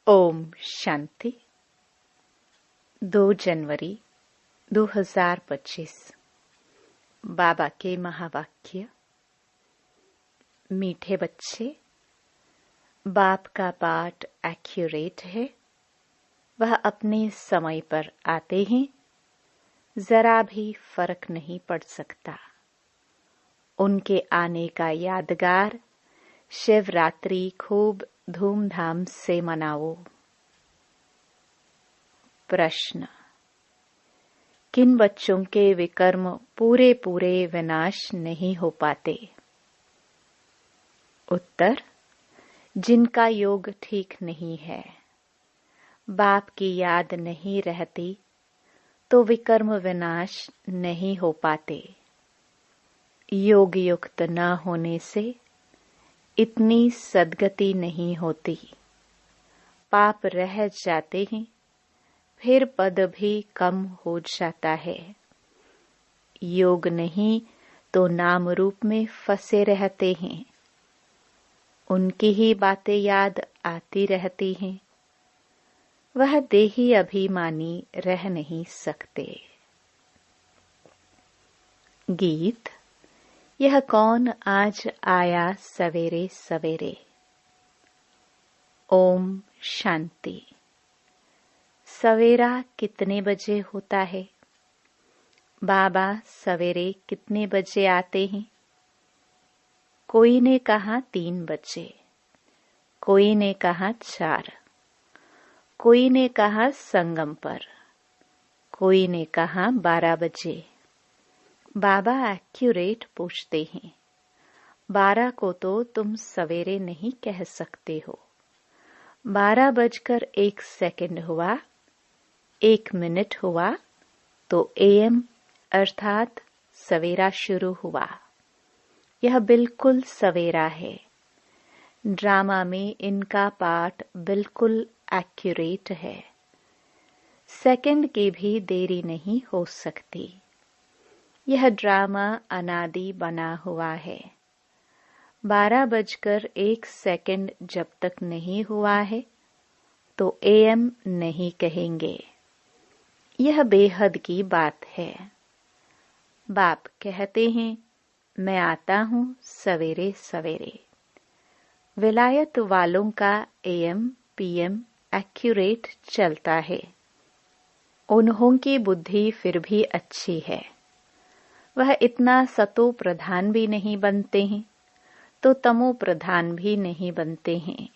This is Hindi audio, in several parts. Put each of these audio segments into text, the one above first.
ओम शांति। 2 जनवरी 2025। बाबा के महावाक्य। मीठे बच्चे, बाप का पाठ एक्यूरेट है। वह अपने समय पर आते हैं, जरा भी फर्क नहीं पड़ सकता। उनके आने का यादगार शिवरात्रि खूब धूमधाम से मनाओ। प्रश्न: किन बच्चों के विकर्म पूरे पूरे विनाश नहीं हो पाते? उत्तर: जिनका योग ठीक नहीं है, बाप की याद नहीं रहती, तो विकर्म विनाश नहीं हो पाते। योग युक्त न होने से इतनी सद्गति नहीं होती। पाप रह जाते हैं, फिर पद भी कम हो जाता है। योग नहीं तो नाम रूप में फंसे रहते हैं। उनकी ही बातें याद आती रहती हैं। वह देही अभिमानी रह नहीं सकते। गीत। यह कौन आज आया सवेरे सवेरे। ओम शांति। सवेरा कितने बजे होता है? बाबा सवेरे कितने बजे आते हैं? कोई ने कहा 3 बजे, कोई ने कहा 4, कोई ने कहा संगम पर, कोई ने कहा 12 बजे। बाबा एक्यूरेट पूछते हैं, 12 को तो तुम सवेरे नहीं कह सकते हो। 12:01 हुआ, 1 मिनट हुआ तो AM अर्थात सवेरा शुरू हुआ। यह बिल्कुल सवेरा है। ड्रामा में इनका पाठ बिल्कुल एक्यूरेट है। सेकंड की भी देरी नहीं हो सकती। यह ड्रामा अनादि बना हुआ है। 12:01 जब तक नहीं हुआ है तो AM नहीं कहेंगे। यह बेहद की बात है। बाप कहते हैं, मैं आता हूँ सवेरे सवेरे। विलायत वालों का AM PM एक्यूरेट चलता है। उन्हों की बुद्धि फिर भी अच्छी है। वह इतना सतो प्रधान भी नहीं बनते हैं, तो तमो प्रधान भी नहीं बनते हैं।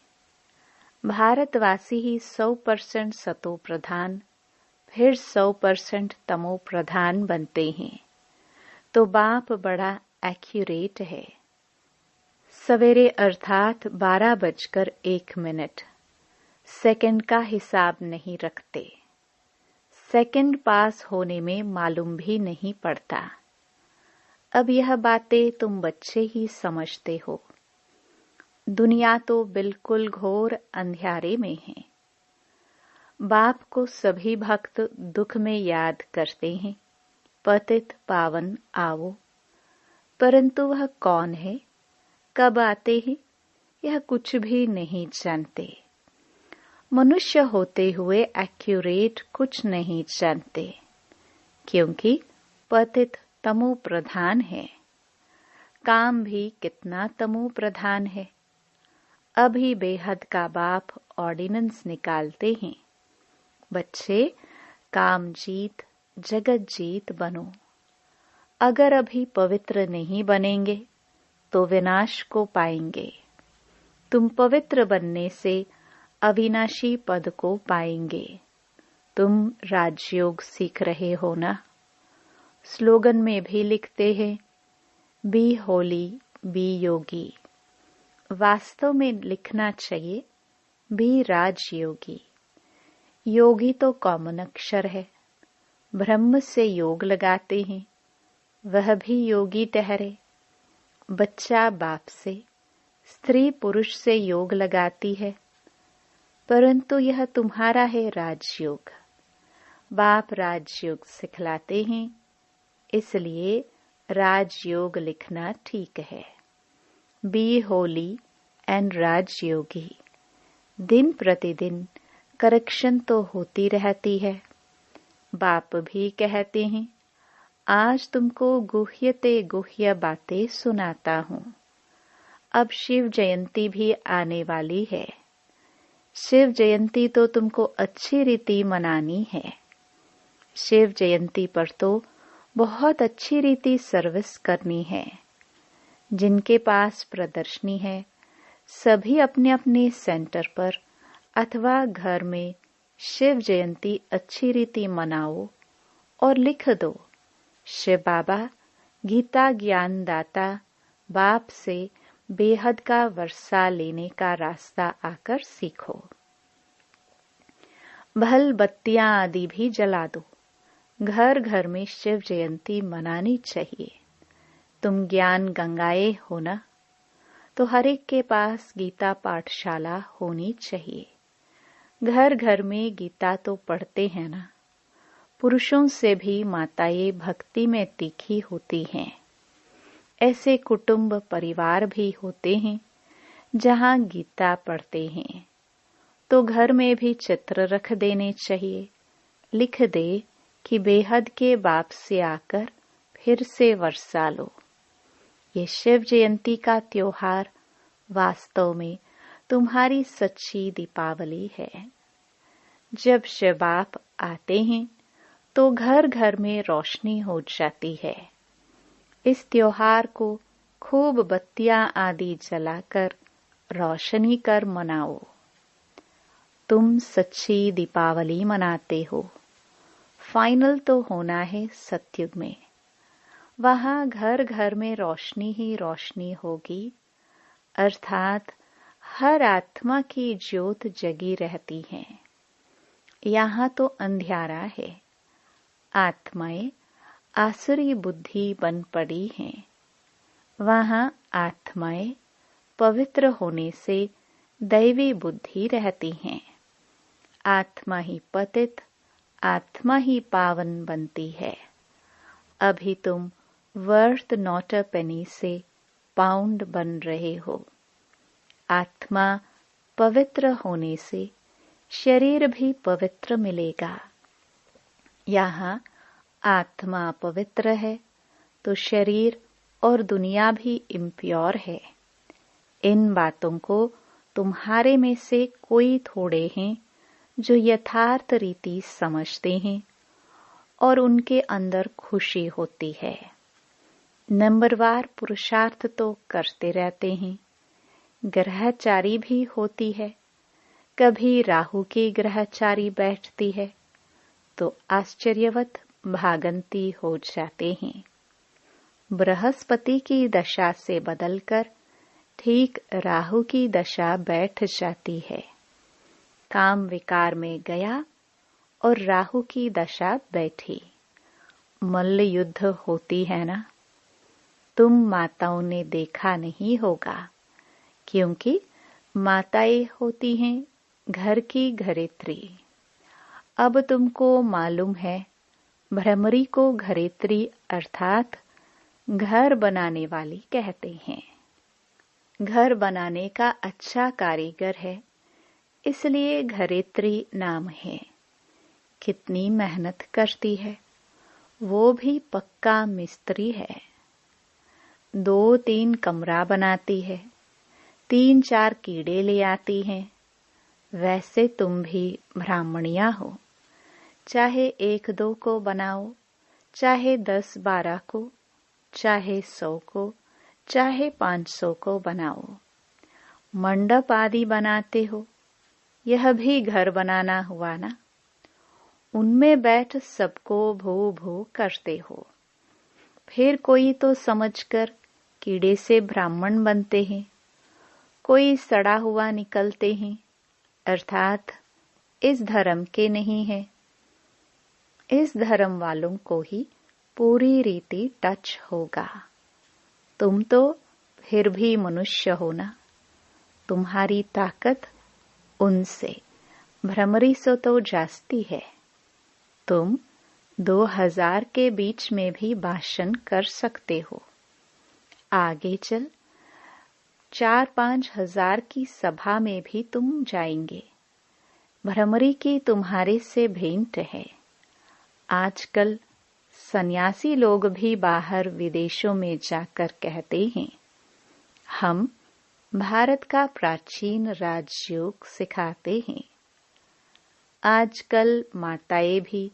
भारतवासी ही 100% सतो प्रधान, फिर 100% तमो प्रधान बनते हैं। तो बाप बड़ा एक्यूरेट है। सवेरे अर्थात 12:01 सेकंड का हिसाब नहीं रखते। सेकंड पास होने में मालूम भी नहीं पड़ता। अब यह बातें तुम बच्चे ही समझते हो। दुनिया तो बिल्कुल घोर अंधियारे में है। बाप को सभी भक्त दुख में याद करते हैं, पतित पावन आओ। परंतु वह कौन है, कब आते हैं, यह कुछ भी नहीं जानते। मनुष्य होते हुए एक्यूरेट कुछ नहीं जानते, क्योंकि पतित तमो प्रधान है। काम भी कितना तमो प्रधान है। अभी बेहद का बाप ऑर्डिनेंस निकालते हैं, बच्चे काम जीत जगत जीत बनो। अगर अभी पवित्र नहीं बनेंगे तो विनाश को पाएंगे। तुम पवित्र बनने से अविनाशी पद को पाएंगे। तुम राजयोग सीख रहे हो ना? स्लोगन में भी लिखते हैं, बी होली बी योगी। वास्तव में लिखना चाहिए, बी राजयोगी। योगी तो कॉमन अक्षर है। ब्रह्म से योग लगाते हैं, वह भी योगी ठहरे। बच्चा बाप से, स्त्री पुरुष से योग लगाती है, परंतु यह तुम्हारा है राजयोग। बाप राजयोग सिखलाते हैं, इसलिए राजयोग लिखना ठीक है। बी होली एंड राजयोगी। दिन प्रतिदिन करेक्शन तो होती रहती है। बाप भी कहते हैं, आज तुमको गुह्यते गुह्य बातें सुनाता हूँ। अब शिव जयंती भी आने वाली है। शिव जयंती तो तुमको अच्छी रीति मनानी है। शिव जयंती पर तो बहुत अच्छी रीति सर्विस करनी है। जिनके पास प्रदर्शनी है, सभी अपने अपने सेंटर पर अथवा घर में शिव जयंती अच्छी रीति मनाओ और लिख दो, शिव बाबा गीता ज्ञान दाता बाप से बेहद का वर्षा लेने का रास्ता आकर सीखो। भल बत्तियां आदि भी जला दो। घर घर में शिव जयंती मनानी चाहिए। तुम ज्ञान गंगाए हो ना, तो हर एक के पास गीता पाठशाला होनी चाहिए। घर घर में गीता तो पढ़ते हैं ना। पुरुषों से भी माताएं भक्ति में तीखी होती हैं। ऐसे कुटुंब परिवार भी होते हैं जहां गीता पढ़ते हैं। तो घर में भी चित्र रख देने चाहिए। लिख दे कि बेहद के बाप से आकर फिर से वर्षा लो। ये शिव जयंती का त्योहार वास्तव में तुम्हारी सच्ची दीपावली है। जब शिव बाप आते हैं तो घर घर में रोशनी हो जाती है। इस त्योहार को खूब बत्तियां आदि जलाकर रोशनी कर मनाओ। तुम सच्ची दीपावली मनाते हो। फाइनल तो होना है सतयुग में। वहां घर घर में रोशनी ही रोशनी होगी, अर्थात हर आत्मा की ज्योत जगी रहती है। यहाँ तो अंधियारा है। आत्माएं आसुरी बुद्धि बन पड़ी हैं। वहां आत्माएं पवित्र होने से दैवी बुद्धि रहती हैं। आत्मा ही पतित, आत्मा ही पावन बनती है। अभी तुम वर्थ नॉट अ पेनी से पाउंड बन रहे हो। आत्मा पवित्र होने से शरीर भी पवित्र मिलेगा। यहाँ आत्मा पवित्र है तो शरीर और दुनिया भी इम्प्योर है। इन बातों को तुम्हारे में से कोई थोड़े हैं जो यथार्थ रीति समझते हैं और उनके अंदर खुशी होती है। नंबरवार पुरुषार्थ तो करते रहते हैं। ग्रहचारी भी होती है। कभी राहु की ग्रहचारी बैठती है तो आश्चर्यवत भागंती हो जाते हैं। बृहस्पति की दशा से बदलकर ठीक राहु की दशा बैठ जाती है। काम विकार में गया और राहु की दशा बैठी। मल्ल युद्ध होती है ना। तुम माताओं ने देखा नहीं होगा, क्योंकि माताएं होती हैं घर की घरेत्री। अब तुमको मालूम है, भ्रमरी को घरेत्री अर्थात घर बनाने वाली कहते हैं। घर बनाने का अच्छा कारीगर है, इसलिए घरेत्री नाम है। कितनी मेहनत करती है, वो भी पक्का मिस्त्री है। 2-3 कमरा बनाती है, 3-4 कीड़े ले आती हैं। वैसे तुम भी ब्राह्मणिया हो। चाहे 1-2 को बनाओ, चाहे 10-12 को, चाहे 100 को, चाहे 500 को बनाओ। मंडप आदि बनाते हो, यह भी घर बनाना हुआ ना। उनमें बैठ सबको भू भू करते हो। फिर कोई तो समझकर कीड़े से ब्राह्मण बनते हैं, कोई सड़ा हुआ निकलते हैं, अर्थात इस धर्म के नहीं है। इस धर्म वालों को ही पूरी रीति टच होगा। तुम तो फिर भी मनुष्य हो ना। तुम्हारी ताकत उनसे भ्रमरी से तो जास्ती है। तुम 2000 के बीच में भी भाषण कर सकते हो। आगे चल 4-5 हजार की सभा में भी तुम जाएंगे। भ्रमरी की तुम्हारे से भेंट है। आजकल सन्यासी लोग भी बाहर विदेशों में जाकर कहते हैं, हम भारत का प्राचीन राजयोग सिखाते हैं। आजकल माताएं भी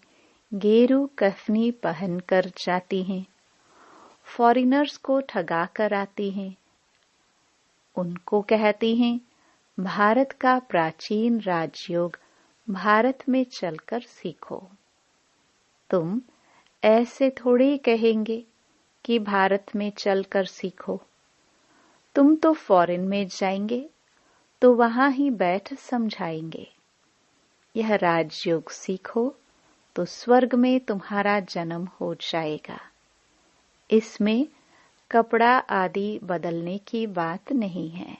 गेरू कफनी पहनकर जाती हैं, फॉरेनर्स को ठगा कर आती हैं। उनको कहती हैं, भारत का प्राचीन राजयोग भारत में चलकर सीखो। तुम ऐसे थोड़े कहेंगे कि भारत में चलकर सीखो। तुम तो फॉरेन में जाएंगे तो वहां ही बैठ समझाएंगे। यह राजयोग सीखो तो स्वर्ग में तुम्हारा जन्म हो जाएगा। इसमें कपड़ा आदि बदलने की बात नहीं है।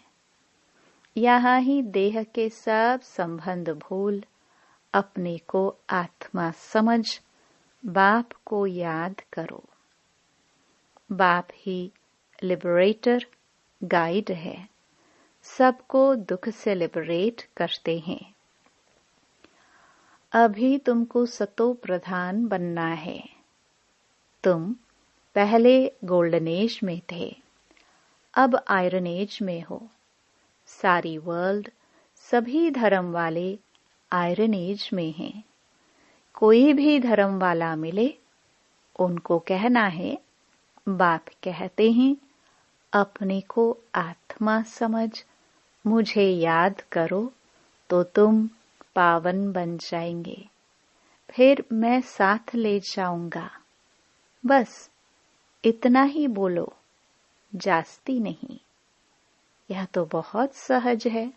यहाँ ही देह के सब संबंध भूल अपने को आत्मा समझ बाप को याद करो। बाप ही लिबरेटर गाइड है, सबको दुख से लिबरेट करते हैं। अभी तुमको सतो प्रधान बनना है। तुम पहले गोल्डन एज में थे, अब आयरन एज में हो। सारी वर्ल्ड, सभी धर्म वाले आयरन एज में हैं। कोई भी धर्म वाला मिले, उनको कहना है, बाप कहते हैं, अपने को आत्मा समझ मुझे याद करो तो तुम पावन बन जाएंगे। फिर मैं साथ ले जाऊंगा। बस इतना ही बोलो, जास्ती नहीं। यह तो बहुत सहज है।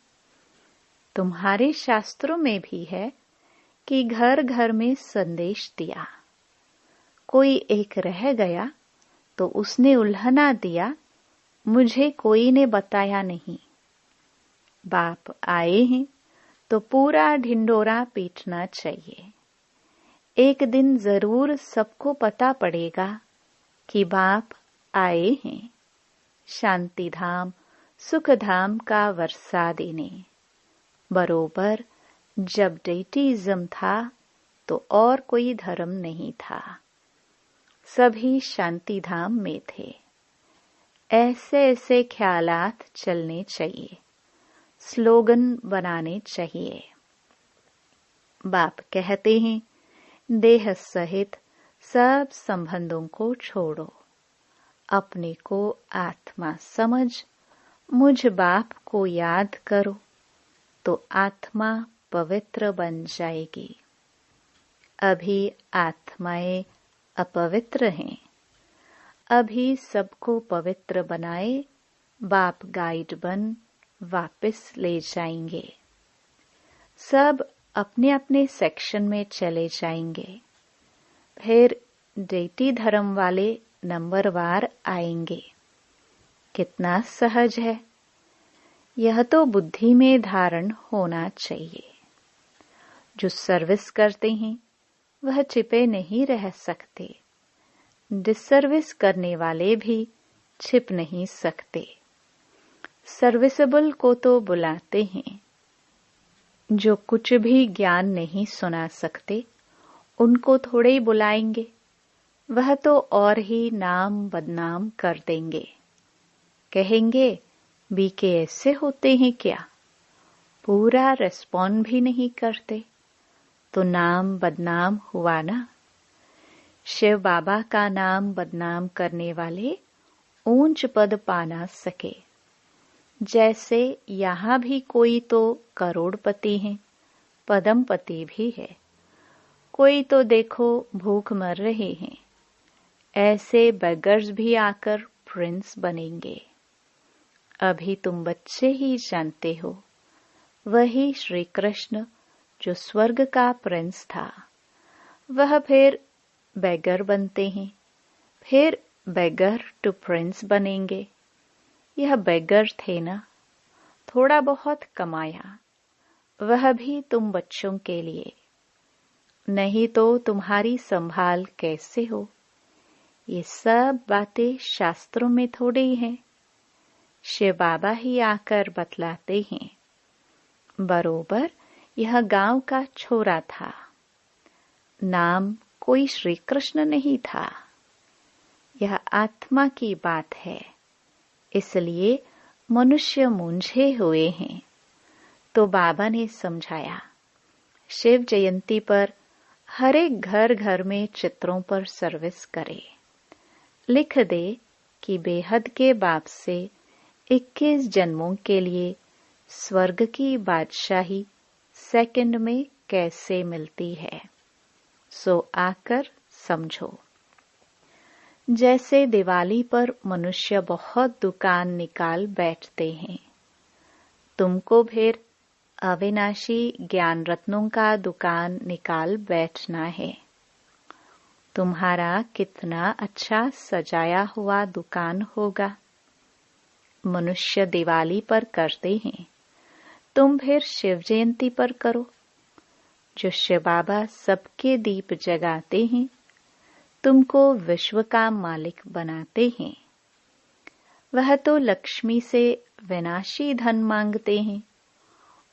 तुम्हारे शास्त्रों में भी है कि घर घर में संदेश दिया। कोई एक रह गया तो उसने उल्हना दिया, मुझे कोई ने बताया नहीं। बाप आए हैं तो पूरा ढिंडोरा पीटना चाहिए। एक दिन जरूर सबको पता पड़ेगा कि बाप आए हैं, शांति धाम सुख धाम का वर्षा देने। बरोबर जब डेटिज्म था तो और कोई धर्म नहीं था, सभी शांति धाम में थे। ऐसे ऐसे ख्यालात चलने चाहिए, स्लोगन बनाने चाहिए। बाप कहते हैं, देह सहित सब संबंधों को छोड़ो, अपने को आत्मा समझ मुझ बाप को याद करो तो आत्मा पवित्र बन जाएगी। अभी आत्माएं अपवित्र हैं। अभी सबको पवित्र बनाए बाप गाइड बन वापस ले जाएंगे। सब अपने अपने सेक्शन में चले जाएंगे। फिर डेटी धर्म वाले नंबरवार आएंगे। कितना सहज है। यह तो बुद्धि में धारण होना चाहिए। जो सर्विस करते हैं वह छिपे नहीं रह सकते। डिसर्विस करने वाले भी छिप नहीं सकते। सर्विसेबल को तो बुलाते हैं। जो कुछ भी ज्ञान नहीं सुना सकते उनको थोड़े ही बुलाएंगे। वह तो और ही नाम बदनाम कर देंगे। कहेंगे बीके ऐसे होते हैं क्या? पूरा रेस्पॉन्ड भी नहीं करते तो नाम बदनाम हुआ ना। शिव बाबा का नाम बदनाम करने वाले ऊंच पद पा ना सके। जैसे यहाँ भी कोई तो करोड़पति हैं, पदमपति भी है। कोई तो देखो भूख मर रहे हैं। ऐसे बेगर्स भी आकर प्रिंस बनेंगे। अभी तुम बच्चे ही जानते हो, वही श्री कृष्ण जो स्वर्ग का प्रिंस था, वह फिर बेगर बनते हैं, फिर बेगर टू प्रिंस बनेंगे। यह बेगर थे ना, थोड़ा बहुत कमाया, वह भी तुम बच्चों के लिए। नहीं तो तुम्हारी संभाल कैसे हो? ये सब बातें शास्त्रों में थोड़े ही हैं। शिव बाबा ही आकर बतलाते हैं। बरोबर यह गांव का छोरा था। नाम कोई श्री कृष्ण नहीं था। यह आत्मा की बात है, इसलिए मनुष्य मूंझे हुए हैं। तो बाबा ने समझाया, शिव जयंती पर हर एक घर घर में चित्रों पर सर्विस करे। लिख दे कि बेहद के बाप से 21 जन्मों के लिए स्वर्ग की बादशाही सेकंड में कैसे मिलती है, सो आकर समझो। जैसे दिवाली पर मनुष्य बहुत दुकान निकाल बैठते हैं, तुमको फिर अविनाशी ज्ञान रत्नों का दुकान निकाल बैठना है। तुम्हारा कितना अच्छा सजाया हुआ दुकान होगा। मनुष्य दिवाली पर करते हैं, तुम फिर शिव जयंती पर करो। जो शिव बाबा सबके दीप जगाते हैं, तुमको विश्व का मालिक बनाते हैं। वह तो लक्ष्मी से विनाशी धन मांगते हैं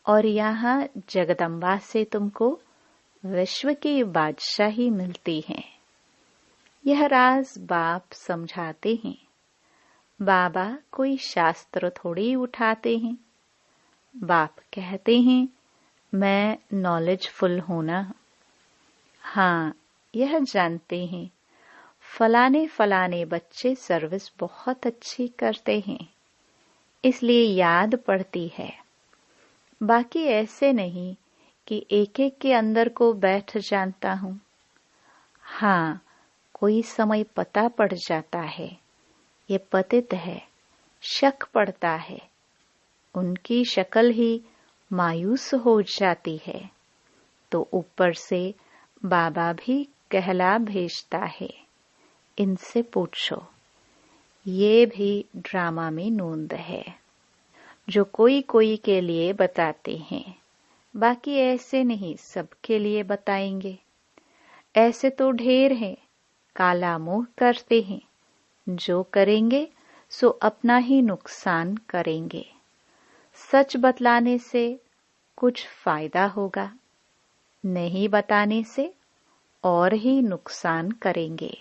और यहाँ जगदम्बा से तुमको विश्व की बादशाही मिलती है। यह राज बाप समझाते हैं। बाबा कोई शास्त्र थोड़ी उठाते हैं। बाप कहते हैं, मैं नॉलेजफुल हूं ना। हाँ, यह जानते हैं फलाने फलाने बच्चे सर्विस बहुत अच्छी करते हैं, इसलिए याद पड़ती है। बाकी ऐसे नहीं कि एक एक के अंदर को बैठ जानता हूं। हाँ, कोई समय पता पड़ जाता है, ये पतित है, शक पड़ता है। उनकी शक्ल ही मायूस हो जाती है, तो ऊपर से बाबा भी कहला भेजता है, इनसे पूछो। ये भी ड्रामा में नोंद है, जो कोई कोई के लिए बताते हैं। बाकी ऐसे नहीं सबके लिए बताएंगे। ऐसे तो ढेर हैं, काला मुंह करते हैं। जो करेंगे सो अपना ही नुकसान करेंगे। सच बतलाने से कुछ फायदा होगा, नहीं बताने से और ही नुकसान करेंगे।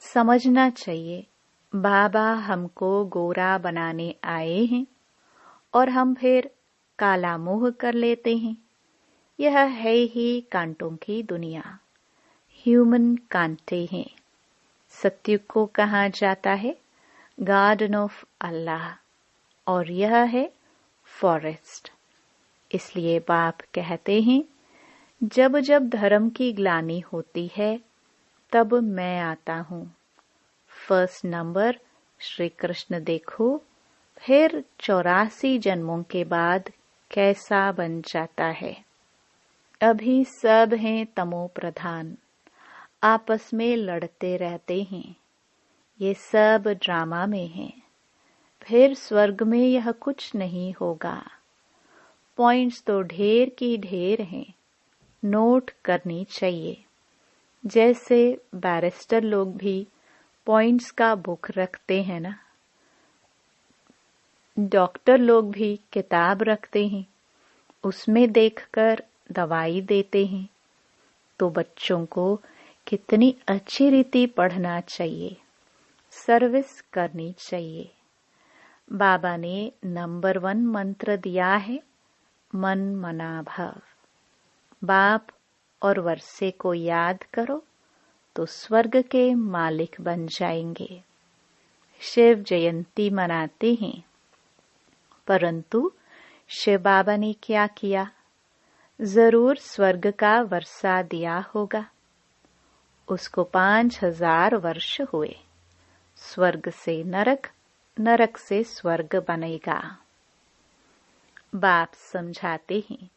समझना चाहिए, बाबा हमको गोरा बनाने आए हैं और हम फिर काला मुंह कर लेते हैं। यह है ही कांटों की दुनिया, ह्यूमन कांटे हैं। सत्युग को कहा जाता है गार्डन ऑफ अल्लाह, और यह है फॉरेस्ट। इसलिए बाप कहते हैं, जब जब धर्म की ग्लानि होती है, तब मैं आता हूँ। फर्स्ट नंबर श्री कृष्ण देखो, फिर 84 जन्मों के बाद कैसा बन जाता है। अभी सब हैं तमो प्रधान, आपस में लड़ते रहते हैं। ये सब ड्रामा में है। फिर स्वर्ग में यह कुछ नहीं होगा। पॉइंट्स तो ढेर की ढेर हैं, नोट करनी चाहिए। जैसे बैरिस्टर लोग भी पॉइंट्स का बुक रखते हैं ना, डॉक्टर लोग भी किताब रखते हैं, उसमें देखकर दवाई देते हैं। तो बच्चों को कितनी अच्छी रीति पढ़ना चाहिए, सर्विस करनी चाहिए। बाबा ने नंबर 1 मंत्र दिया है, मन मना भव। बाप और वर्षे को याद करो तो स्वर्ग के मालिक बन जाएंगे। शिव जयंती मनाते हैं, परंतु शिव बाबा ने क्या किया? जरूर स्वर्ग का वर्षा दिया होगा। उसको 5000 वर्ष हुए। स्वर्ग से नरक, नरक से स्वर्ग बनेगा। बाप समझाते हैं,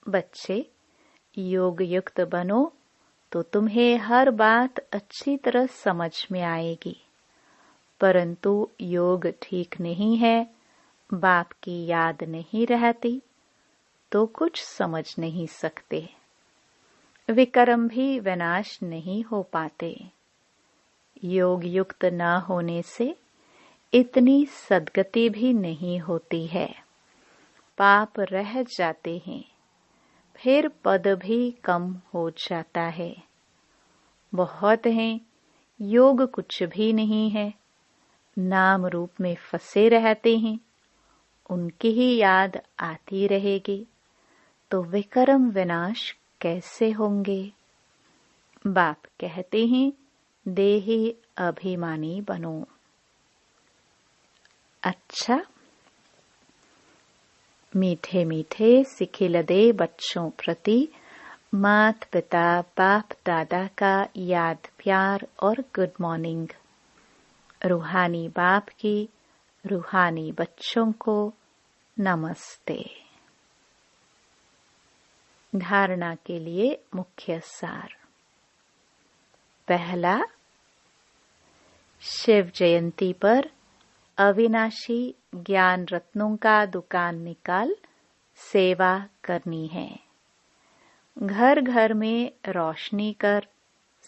बच्चे योग युक्त बनो तो तुम्हें हर बात अच्छी तरह समझ में आएगी। परंतु योग ठीक नहीं है, बाप की याद नहीं रहती, तो कुछ समझ नहीं सकते। विकर्म भी विनाश नहीं हो पाते। योग युक्त न होने से इतनी सद्गति भी नहीं होती है। पाप रह जाते हैं, फिर पद भी कम हो जाता है। बहुत हैं, योग कुछ भी नहीं है, नाम रूप में फंसे रहते हैं, उनकी ही याद आती रहेगी, तो विकर्म विनाश कैसे होंगे। बाप कहते हैं, देही अभिमानी बनो। अच्छा, मीठे मीठे सिखिलदे बच्चों प्रति माता पिता बाप दादा का याद प्यार और गुड मॉर्निंग। रूहानी बाप की रूहानी बच्चों को नमस्ते। धारणा के लिए मुख्य सार। पहला, शिव जयंती पर अविनाशी ज्ञान रत्नों का दुकान निकाल सेवा करनी है। घर घर में रोशनी कर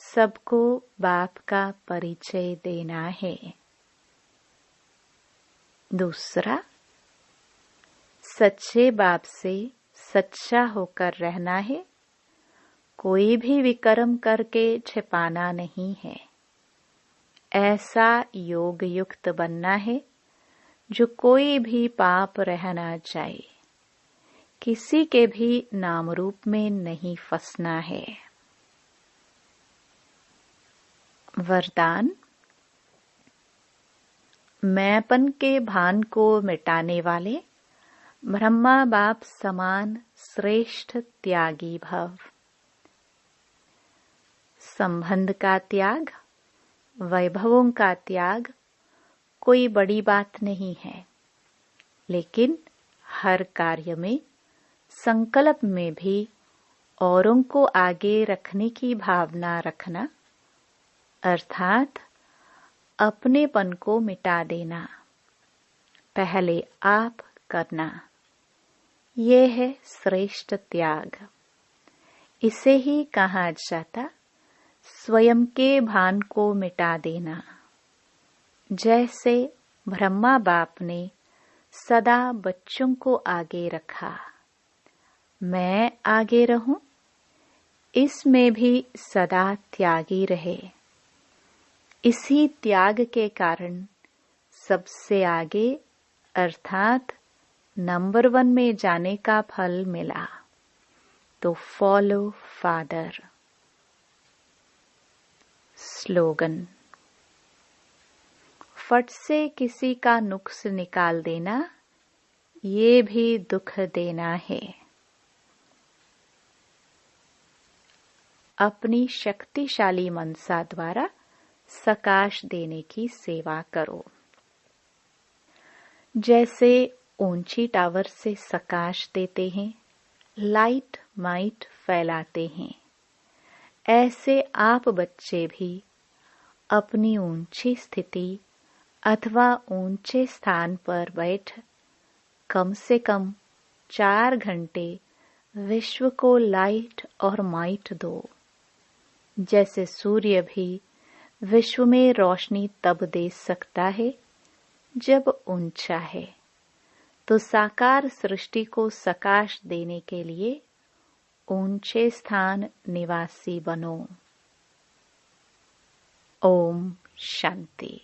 सबको बाप का परिचय देना है। दूसरा, सच्चे बाप से सच्चा होकर रहना है, कोई भी विकर्म करके छिपाना नहीं है। ऐसा योग युक्त बनना है जो कोई भी पाप रह ना जाए, किसी के भी नाम रूप में नहीं फंसना है। वरदान। मैंपन के भान को मिटाने वाले ब्रह्मा बाप समान श्रेष्ठ त्यागी भव। संबंध का त्याग, वैभवों का त्याग कोई बड़ी बात नहीं है, लेकिन हर कार्य में संकल्प में भी औरों को आगे रखने की भावना रखना, अर्थात अपनेपन को मिटा देना, पहले आप करना, ये है श्रेष्ठ त्याग। इसे ही कहा जाता स्वयं के भान को मिटा देना। जैसे ब्रह्मा बाप ने सदा बच्चों को आगे रखा, मैं आगे रहूं, इसमें भी सदा त्यागी रहे। इसी त्याग के कारण सबसे आगे अर्थात नंबर 1 में जाने का फल मिला। तो फॉलो फादर। स्लोगन। फट से किसी का नुक्स निकाल देना, ये भी दुख देना है। अपनी शक्तिशाली मनसा द्वारा सकाश देने की सेवा करो। जैसे ऊंची टावर से सकाश देते हैं, लाइट माइट फैलाते हैं, ऐसे आप बच्चे भी अपनी ऊंची स्थिति अथवा ऊंचे स्थान पर बैठ कम से कम 4 घंटे विश्व को लाइट और माइट दो। जैसे सूर्य भी विश्व में रोशनी तब दे सकता है जब ऊंचा है, तो साकार सृष्टि को सकाश देने के लिए ऊंचे स्थान निवासी बनो। ओम शांति।